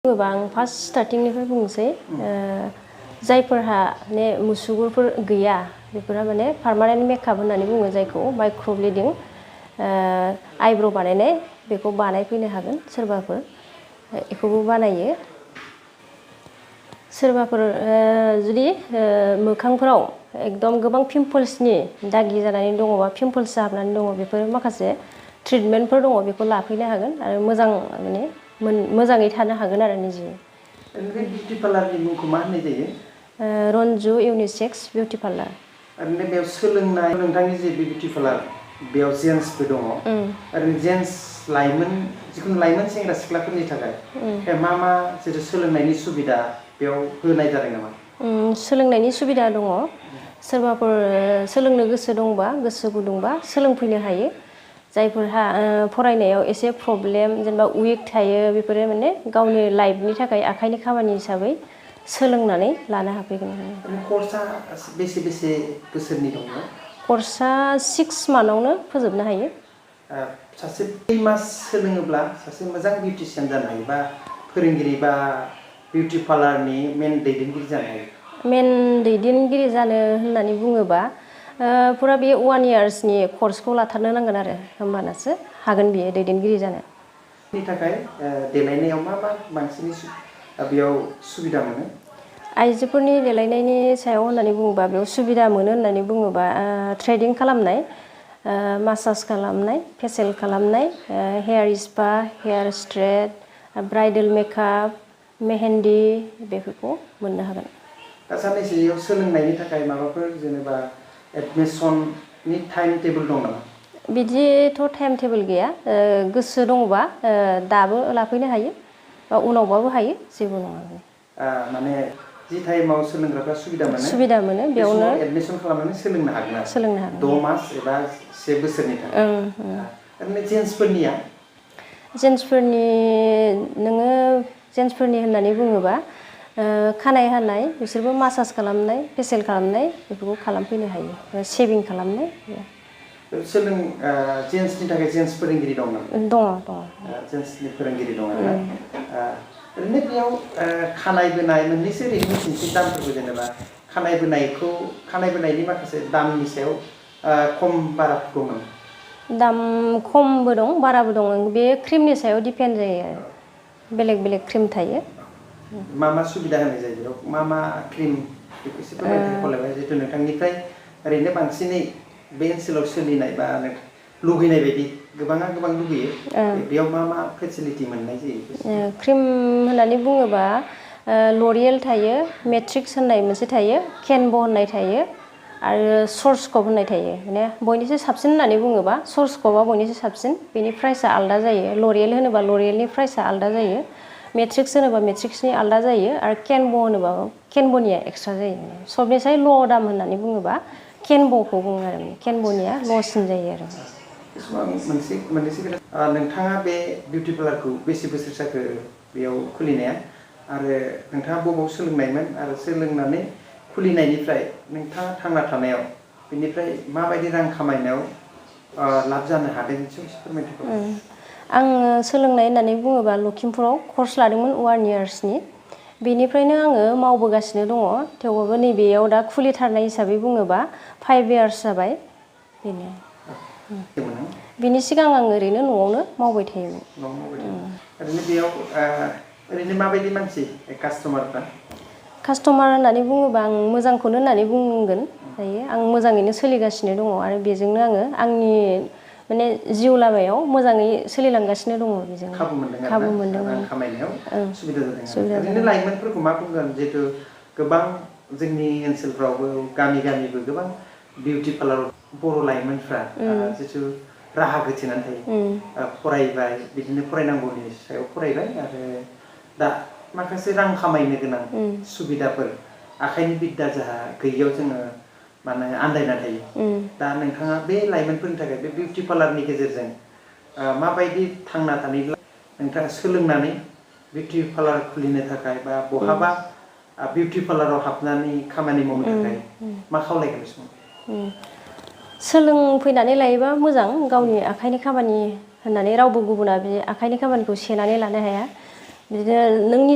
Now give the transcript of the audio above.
आं फार्स्ट स्टार्टिंगनिफ्राय बुंनोसै जायफोरहा माने मुसुगुरफोर गैया बेफोरहा माने पार्मानेन्ट मेकआप होननानै बुङो जायखौ माइक्र' आइब्र' बानायनाय बेखौ बानायफैनो हागोन सोरबाफोर बेखौबो बानायो सोरबाफोर जुदि मोखांफोराव एकदम गोबां पिम्पल्सनि दागि जानानै दङबा पिम्पल्स जाहाबनानै दङ बेफोर माखासे ट्रिटमेन्टफोर दङ बेखौ लाफैनो हागोन आरो मोजां माने मोजाङै थानो हागोन आरो निजे ओरैनो बिउटि पार्लारनि मुंखौ मा होननाय जायो रन्जु इउनिसेक्स बिउटि पार्लार ओरैनो बेयाव सोलोंनाय नोंथांनि जे बिउटि पार्लार बेयाव जेन्ट्सबो दङ ओरैनो जेन्ट्स लाइमोन जिखुनु लाइमोन सेंग्रा सिख्लाफोरनि थाखाय मा जेरै सोलोंनायनि सुबिदा बेयाव होनाय जादों नामा सोलोंनायनि सुबिदा दङ सोरबाफोर सोलोंनो गोसो दंबा गोसो गुदुंबा सोलोंफैनो हायो जायफोरहा फरायनायाव एसे प्रब्लेम जेनेबा उइक थायो बेफोरो माने गावनि लाइफनि थाखाय आखाइनि खामानि हिसाबै सोलोंनानै लानो हाफैगोन कर्सआ बेसे बोसोरनि दङ कर्सआ 6 मान्थावनो फोजोबनो हायो सासे 3 मास सोलोङोब्ला सासे मोजां बिउटिशियान जानो हायो बा फोरोंगिरि बा बिउटि पार्लारनि मेन दैदेनगिरि जानो हायो मेन दैदेनगिरि जानो होननानै बुङोबा पुरा बे 1 इयार्सनि कर्सखौ लाथारनो नांगोन आरो होमबानासो हागोन बियो दैदेनगिरि जानो नि थाखाय देलायनायाव मा बांसिन बेयाव सुबिदा मोनो आइजोफोरनि देलायनायनि सायाव होननानै बुङोबा बेयाव सुबिदा मोनो होननानै बुङोबा थ्रेडिं खालामनाय मासाज खालामनाय फेसियेल खालामनाय hair spa hair straight bridal makeup mehndi बेफोरखौ मोननो हागोन दा साननैसो बेयाव सोलोंनायनि थाखाय माबाफोर जेनेबा एडमिसननि टाइम टेबोल दं नामा बिदिथ' टाइम टेबोल गैया गोसो दङबा दाबो लाफैनो हायो बा उनावबाबो हायो जेबो नङा माने जि टाइमाव सोलोंग्राफ्रा सुबिदा मोनो बेयावनो एडमिसन खालामनानै सोलोंनो हागोन आरो सोलोंनो हागोन 6 मास एबा 1 बोसोरनि थाखाय ओरैनो जेन्ट्सफोरनि होननानै बुङोबा खानाय हानाय बिसोरबो मासाज खालामनाय फेसियेल खालामनाय बेफोरखौ खालामफैनो हायो सेभिं खालामनाय जेन्ट्सनि थाखाय जेन्ट्स फोरोंगिरि दं नामा दङ जेन्ट्सनि फोरोंगिरि दं आरोना ओरैनो बेयाव खानाय बोनाय मोननैसो ओरैनो मिथिनोसै दामफोरखौ जेनेबा खानाय बोनायनि माखासे दामनि सायाव खम बाराफोरखौ मोनो दाम खमबो दं बाराबो दं बे क्रिमनि सायाव दिपेन्ड जायो आरो बेलेग क्रिम थायो मा सुबिदा होनाय जायो बेयाव मा क्रिम बेखौ एसे फोरमायनो खावलायबाय जिहेतु नोंथांनिफ्राय ओरैनो बांसिनै बे ओनसोलाव सोलिनाय बा लुगैनाय बायदि गोबां लुगैयो बेयाव मा फेसिलिटि मोननाय जायो क्रिम होननानै बुङोबा ल'रियेल थायो मेट्रिक्स होननाय मोनसे थायो केनब' होननाय थायो आरो सर्सकप होननाय थायो माने बयनिख्रुइ साबसिन होननानै बुङोबा सर्सकपआ बयनिख्रुइ साबसिन बेनि प्राइसआ आलादा जायो ल'रियेल होनोबा ल'रियेलनि प्राइसआ आलादा जायो मेट्रिक्स होनोबा मेट्रिक्सनि आलादा जायो आरो केनब' होनोबा केनब'निया एक्सट्रा जायो सबनिसाय ल' दाम होननानै बुङोबा केनब'खौ बुङो आरो केनब'निया ल'सिन जायो आरो मोनसे नोंथाङा बे बिउटि पार्लारखौ बेसे बोसोर जाखो बेयाव खुलिनाया आरो नोंथाङा बबाव सोलोंनायमोन आरो सोलोंनानै खुलिनायनिफ्राय नोंथाङा थांना थानायाव बेनिफ्राय माबायदि रां खामायनायाव लाब जानो हादों एसे फोरमायदो आङो सोलोंनाय होननानै बुङोबा लखिमपुराव कर्स लादोंमोन 1 इयार्सनि बेनिफ्रायनो आङो मावबोगासिनो दङ थेवबाबो नैबेयाव दा खुलिथारनाय हिसाबै बुङोबा 5 इयार्स जाबाय बेनो बिनि सिगां आं ओरैनो न'आवनो मावबाय थायोमोन ओरैनो बेयाव ओरैनो माबायदि मानसि कास्टमार होननानै बुङोबा आं मोजांखौनो होननानै बुंगोन दायो आं मोजाङैनो सोलिगासिनो दङ आरो बेजोंनो आङो आंनि माने जिउ लामायाव मोजाङै सोलिलांगासिनो दङ बेजों खाबु मोनदों खामायनायाव सुबिदा जादों ओरैनो लाइमोनफोरखौ मा बुंगोन जिहेतु गोबां जोंनि ओनसोलफ्रावबो गामिबो गोबां बिउटि पार्लार बर' लाइमोनफ्रा जिथु राहा गोथेनानै थायो फरायबाय बिदिनो फरायनांगौनि सायाव फरायबाय आरो दा माखासे रां खामायनो गोनां सुबिदाफोर आखाइनि बिद्दा जाहा गैयियाव जोङो माने आन्दायना थायो दा नोंथाङा बे लाइमोनफोरनि थाखाय बे बिउटि पार्लारनि गेजेरजों माबायदि थांना थानायब्ला नोंथाङा सोलोंनानै बिउटि पार्लार खुलिनो थाखाय बा बहाबा बिउटि पार्लाराव हाबनानै खामानि मावनो थाखाय मा खावलायगोन सोलोंफैनानै लायोबा मोजां गावनि आखाइनि खामानि होननानै रावबो गुबुना बे आखाइनि खामानिखौ सेनानै लानो हाया बिदिनो नोंनि